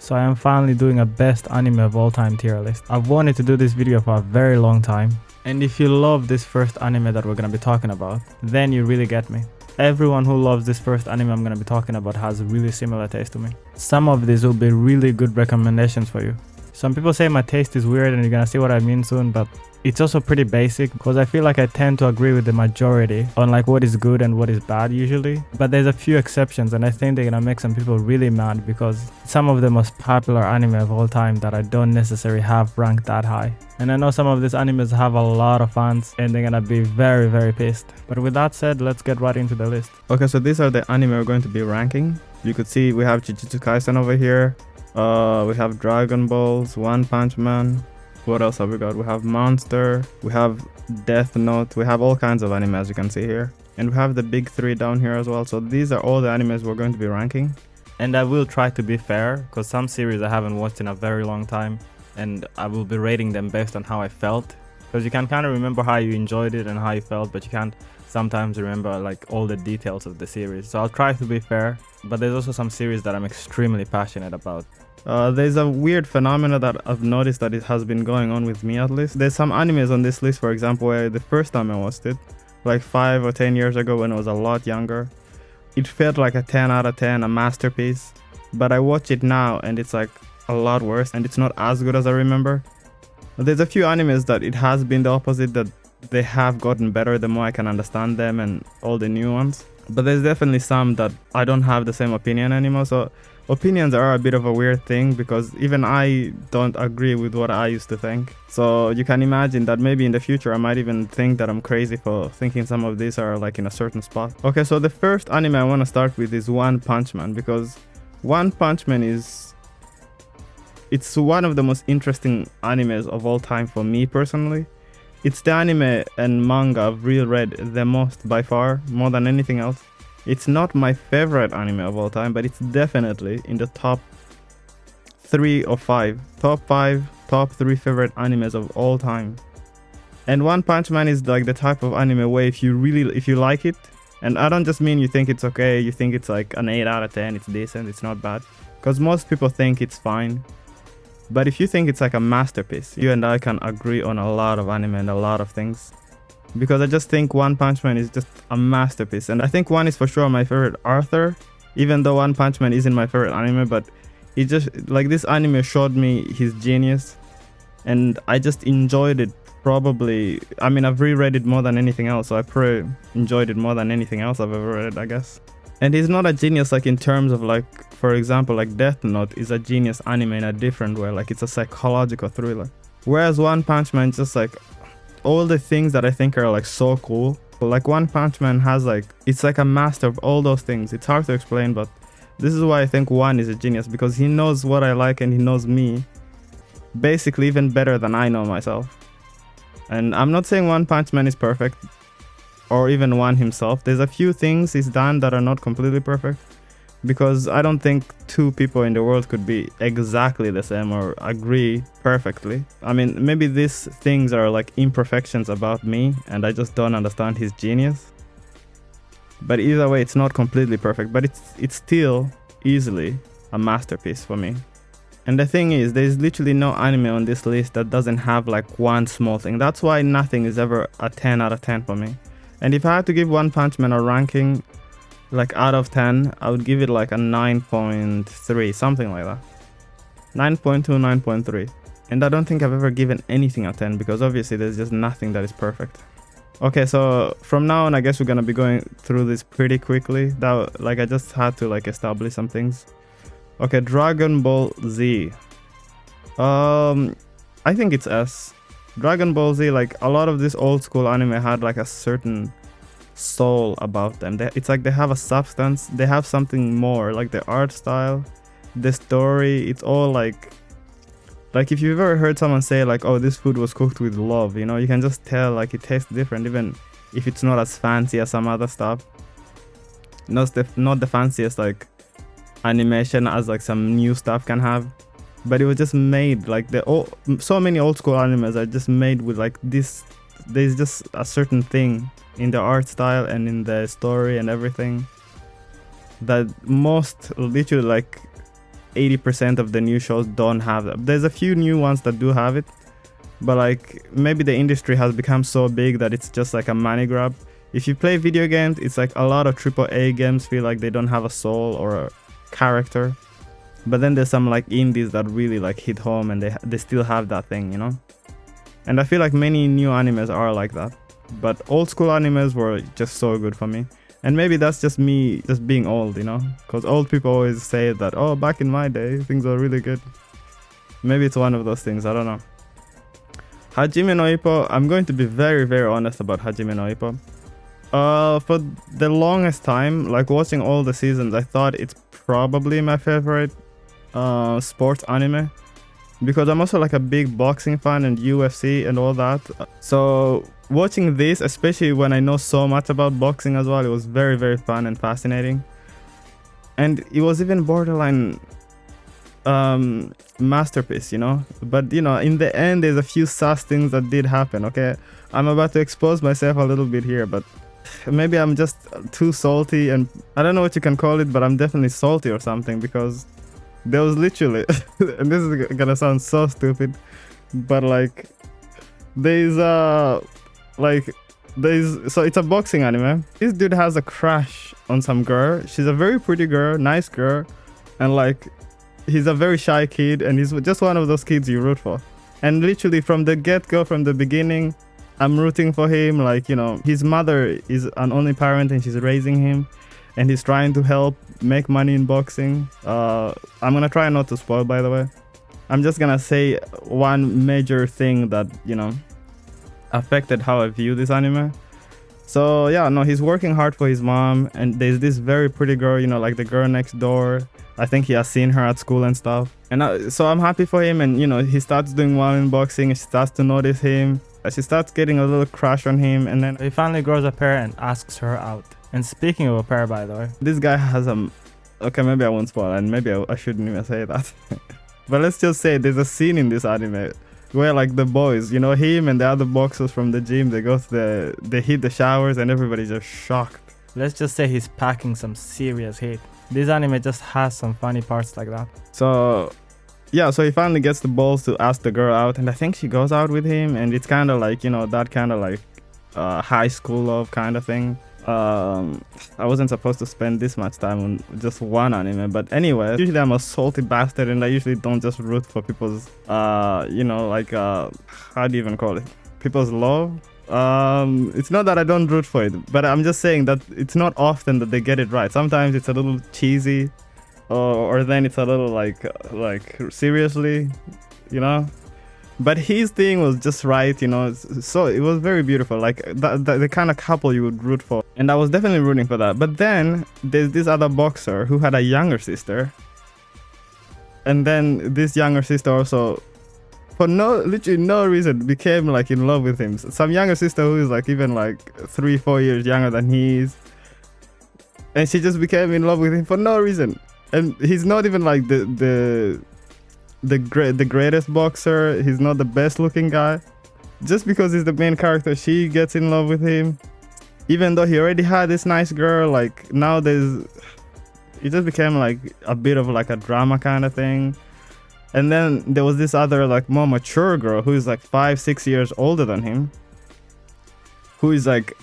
So I am finally doing a best anime of all time tier list. I've wanted to do this video for a very long time. And if you love this first anime that we're gonna be talking about, then you really get me. Everyone who loves this first anime I'm gonna be talking about has a really similar taste to me. Some of these will be really good recommendations for you. Some people say my taste is weird and you're gonna see what I mean soon, but it's also pretty basic because I feel like I tend to agree with the majority on like what is good and what is bad usually. But there's a few exceptions and I think they're gonna make some people really mad because some of the most popular anime of all time that I don't necessarily have ranked that high. And I know some of these animes have a lot of fans and they're gonna be very pissed. But with that said, let's get right into the list. Okay, so these are the anime we're going to be ranking. You could see we have Jujutsu Kaisen over here. We have Dragon Balls, One Punch Man. What else have we got? We have Monster, we have Death Note, we have all kinds of anime as you can see here. And we have the big three down here as well. So these are all the animes we're going to be ranking. And I will try to be fair because some series I haven't watched in a very long time. And I will be rating them based on how I felt. Because you can kind of remember how you enjoyed it and how you felt, but you can't sometimes remember like all the details of the series. So I'll try to be fair. But there's also some series that I'm extremely passionate about. There's a weird phenomena that I've noticed that it has been going on with me at least. There's some animes on this list, for example, where the first time I watched it, like 5 or 10 years ago when I was a lot younger, it felt like a 10 out of 10, a masterpiece. But I watch it now and it's like a lot worse and it's not as good as I remember. There's a few animes that it has been the opposite, that they have gotten better the more I can understand them and all the new ones. But there's definitely some that I don't have the same opinion anymore. So opinions are a bit of a weird thing because even I don't agree with what I used to think. So you can imagine that maybe in the future I might even think that I'm crazy for thinking some of these are like in a certain spot. Okay, so the first anime I want to start with is One Punch Man because One Punch Man it's one of the most interesting animes of all time for me personally. It's the anime and manga I've really read the most by far, more than anything else. It's not my favorite anime of all time, but it's definitely in the top 3 or 5. Top 5, top 3 favorite animes of all time. And One Punch Man is like the type of anime where if you like it, and I don't just mean you think it's okay, you think it's like an 8 out of 10, it's decent, it's not bad. Because most people think it's fine. But if you think it's like a masterpiece, you and I can agree on a lot of anime and a lot of things. Because I just think One Punch Man is just a masterpiece. And I think one is for sure my favorite author. Even though One Punch Man isn't my favorite anime, but it just, like this anime showed me his genius. And I just enjoyed it probably, I mean I've reread it more than anything else. So I probably enjoyed it more than anything else I've ever read, I guess. And he's not a genius like in terms of like, for example, like Death Note is a genius anime in a different way, like it's a psychological thriller. Whereas One Punch Man just like all the things that I think are like so cool. Like One Punch Man has like, it's like a master of all those things. It's hard to explain, but this is why I think One is a genius, because he knows what I like and he knows me basically even better than I know myself. And I'm not saying One Punch Man is perfect, or even One himself. There's a few things he's done that are not completely perfect, because I don't think two people in the world could be exactly the same or agree perfectly. I mean, maybe these things are like imperfections about me and I just don't understand his genius. But either way, it's not completely perfect, but it's still easily a masterpiece for me. And the thing is, there's literally no anime on this list that doesn't have like one small thing. That's why nothing is ever a 10 out of 10 for me. And if I had to give One Punch Man a ranking, like out of 10, I would give it like a 9.3, something like that. 9.2, 9.3. And I don't think I've ever given anything a 10 because obviously there's just nothing that is perfect. Okay, so from now on, I guess we're gonna be going through this pretty quickly. That, like, I just had to like establish some things. Okay, Dragon Ball Z. I think it's S. Dragon Ball Z, like a lot of this old school anime had like a certain soul about them. It's like they have a substance, they have something more, like the art style, the story, it's all like if you've ever heard someone say like, oh, this food was cooked with love, you know, you can just tell like it tastes different even if it's not as fancy as some other stuff. Not the fanciest like animation as like some new stuff can have, but it was just made like so many old school animes are just made with like this. There's just a certain thing in the art style and in the story and everything that most literally like 80% of the new shows don't have that. There's a few new ones that do have it, but like maybe the industry has become so big that it's just like a money grab. If you play video games, it's like a lot of AAA games feel like they don't have a soul or a character. But then there's some like indies that really like hit home and they still have that thing, you know? And I feel like many new animes are like that. But old school animes were just so good for me. And maybe that's just me just being old, you know? Because old people always say that, oh, back in my day, things were really good. Maybe it's one of those things, I don't know. Hajime no Ippo, I'm going to be very, very honest about Hajime no Ippo. For the longest time, like watching all the seasons, I thought it's probably my favorite sports anime. Because I'm also like a big boxing fan and UFC and all that. So watching this, especially when I know so much about boxing as well, it was very, very fun and fascinating. And it was even borderline masterpiece, you know? But, you know, in the end, there's a few sus things that did happen, okay? I'm about to expose myself a little bit here, but maybe I'm just too salty, and I don't know what you can call it, but I'm definitely salty or something, because there was literally, and this is gonna sound so stupid, but like, so it's a boxing anime. This dude has a crush on some girl. She's a very pretty girl, nice girl, and like, he's a very shy kid, and he's just one of those kids you root for. And literally from the get-go, from the beginning, I'm rooting for him. Like, you know, his mother is an only parent and she's raising him, and he's trying to help make money in boxing. I'm gonna try not to spoil, by the way. I'm just gonna say one major thing that, you know, affected how I view this anime. So yeah, no, he's working hard for his mom, and there's this very pretty girl, you know, like the girl next door. I think he has seen her at school and stuff. And so I'm happy for him, and you know, he starts doing well in boxing, and she starts to notice him. She starts getting a little crush on him, and then he finally grows a pair and asks her out. And speaking of a pair, by the way, this guy has okay, maybe I won't spoil, and maybe I shouldn't even say that. But let's just say there's a scene in this anime where like the boys, you know, him and the other boxers from the gym, they hit the showers and everybody's just shocked. Let's just say he's packing some serious heat. This anime just has some funny parts like that. So yeah, so he finally gets the balls to ask the girl out, and I think she goes out with him, and it's kind of like, you know, that kind of like high school love kind of thing. I wasn't supposed to spend this much time on just one anime, but anyway, usually I'm a salty bastard, and I usually don't just root for people's you know, like how do you even call it, people's love. It's not that I don't root for it, but I'm just saying that it's not often that they get it right. Sometimes it's a little cheesy, or then it's a little like seriously, you know. But his thing was just right, you know. So it was very beautiful, like the kind of couple you would root for, and I was definitely rooting for that. But then there's this other boxer who had a younger sister, and then this younger sister also, for literally no reason, became like in love with him. Some younger sister who is like even like 3-4 years younger than he is, and she just became in love with him for no reason. And he's not even like the greatest boxer. He's not the best looking guy. Just because he's the main character, she gets in love with him, even though he already had this nice girl. Like now it just became like a bit of like a drama kind of thing. And then there was this other like more mature girl who is like 5-6 years older than him, who is like,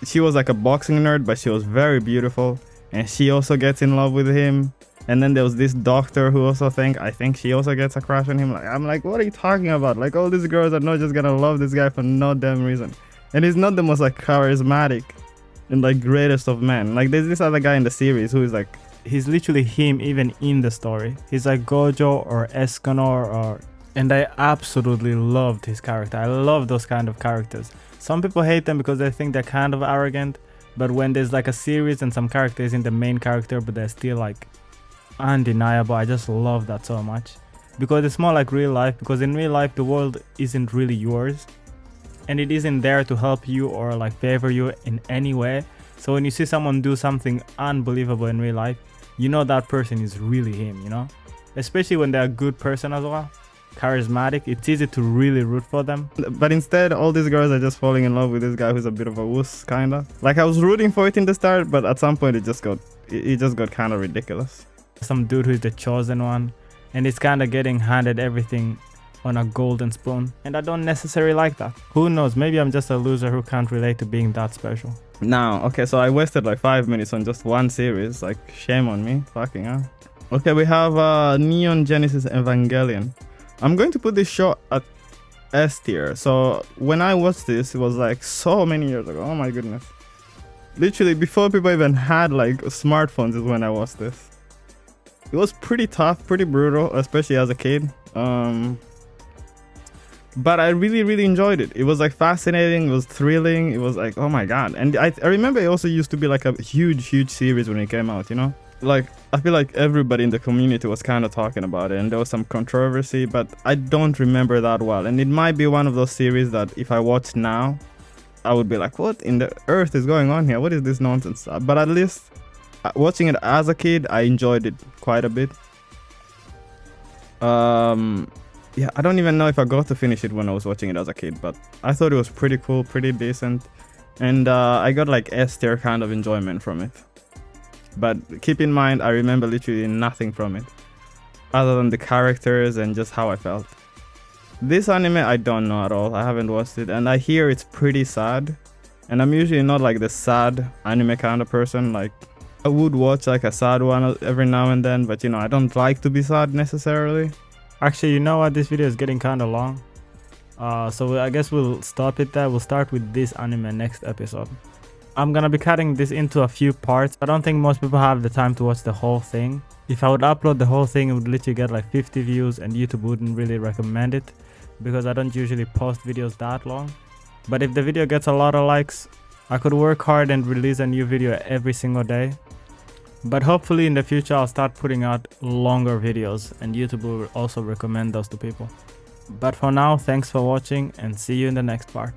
she was like a boxing nerd, but she was very beautiful, and she also gets in love with him. And then there was this doctor who also I think she also gets a crush on him. Like, I'm like, what are you talking about? Like, all these girls are not just gonna love this guy for no damn reason. And he's not the most like charismatic and like greatest of men. Like, there's this other guy in the series who is like, he's literally him even in the story. He's like Gojo or Escanor and I absolutely loved his character. I love those kind of characters. Some people hate them because they think they're kind of arrogant, but when there's like a series and some characters in the main character but they're still like undeniable, I just love that so much, because it's more like real life. Because in real life the world isn't really yours, and it isn't there to help you or like favor you in any way. So when you see someone do something unbelievable in real life, you know that person is really him, you know, especially when they're a good person as well, charismatic. It's easy to really root for them. But instead all these girls are just falling in love with this guy who's a bit of a wuss, kind of like. I was rooting for it in the start, but at some point it just got kind of ridiculous. some dude who is the chosen one, and he's kind of getting handed everything on a golden spoon, and I don't necessarily like that. Who knows, maybe I'm just a loser who can't relate to being that special. Now, okay, so I wasted like 5 minutes on just one series, like shame on me, fucking hell. Okay, we have Neon Genesis Evangelion. I'm going to put this show at S tier. So when I watched this, it was like so many years ago. Oh my goodness. Literally before people even had like smartphones is when I watched this. It was pretty tough, pretty brutal, especially as a kid. But I really enjoyed it. It was like fascinating, it was thrilling, it was like, oh my god. And I remember it also used to be like a huge series when it came out, you know? Like, I feel like everybody in the community was kind of talking about it, and there was some controversy, but I don't remember that well. And it might be one of those series that if I watch now, I would be like, what in the earth is going on here? What is this nonsense? But at least watching it as a kid, I enjoyed it quite a bit. Yeah, I don't even know if I got to finish it when I was watching it as a kid, but I thought it was pretty cool, pretty decent. And I got like S tier kind of enjoyment from it. But keep in mind, I remember literally nothing from it, other than the characters and just how I felt. This anime, I don't know at all. I haven't watched it, and I hear it's pretty sad. And I'm usually not like the sad anime kind of person. Like, I would watch like a sad one every now and then, but you know, I don't like to be sad necessarily. Actually, you know what? This video is getting kind of long. So I guess we'll stop it there. We'll start with this anime next episode. I'm gonna be cutting this into a few parts. I don't think most people have the time to watch the whole thing. If I would upload the whole thing, it would literally get like 50 views, and YouTube wouldn't really recommend it because I don't usually post videos that long. But if the video gets a lot of likes, I could work hard and release a new video every single day. But hopefully in the future I'll start putting out longer videos, and YouTube will also recommend those to people. But for now, thanks for watching, and see you in the next part.